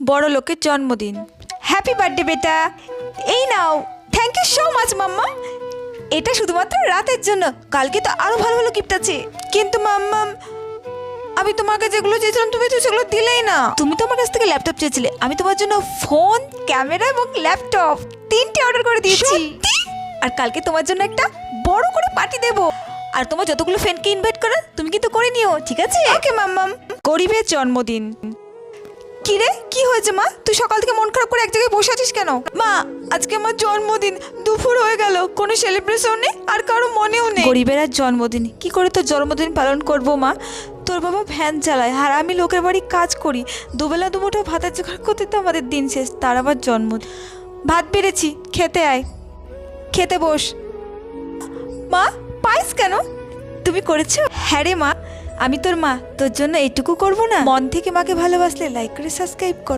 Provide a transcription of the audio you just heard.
বড় লোকের জন্মদিন। হ্যাপি বার্থডে বেটা, এই নাও। থ্যাংক ইউ সো মাচ মাম্মা। এটা শুধুমাত্র রাতের জন্য, কালকে তো আরো ভালো ভালো গিফট আছে। কিন্তু মাম্মাম, আমি তোমাকে যেগুলো চেয়েছিলাম তুমি তো সেগুলো দিলেই না। তুমি তো আমার কাছ থেকে ল্যাপটপ চেয়েছিলে, আমি তোমার জন্য ফোন, ক্যামেরা এবং ল্যাপটপ তিনটে অর্ডার করে দিয়েছি। আর কালকে তোমার জন্য একটা বড় করে পার্টি দেব। আর তোমার যতগুলো ফ্রেন্ডকে ইনভাইট করার তুমি কিন্তু করে নিও, ঠিক আছে? ওকে মাম্মাম। গরিবের জন্মদিন। কি রে, কি হয়েছে মা? তুই সকাল থেকে মন খারাপ করে এক জায়গায় বসে আছিস কেন? মা, আজকে আমার জন্মদিন, দুপুর হয়ে গেল, কোনো সেলিব্রেশন নেই, আর কারো মনেও নেই। গরিবের আর জন্মদিন, কি করে তোর জন্মদিন পালন করবো মা? তোর বাবা ভ্যান চালায় আর আমি লোকের বাড়ি কাজ করি, দুবেলা দুমুঠো ভাতের জোগাড় করতে তো আমাদের দিন শেষ, তার আবার জন্মদিন। ভাত বেড়েছি, খেতে আয়, খেতে বস। মা, পায়েস কেন? তুমি করেছো? হ্যাঁ রে মা, আমি তোর মা, তোর জন্য এইটুকু করবো না? মন থেকে মাকে ভালোবাসলে লাইক করে সাবস্ক্রাইব কর।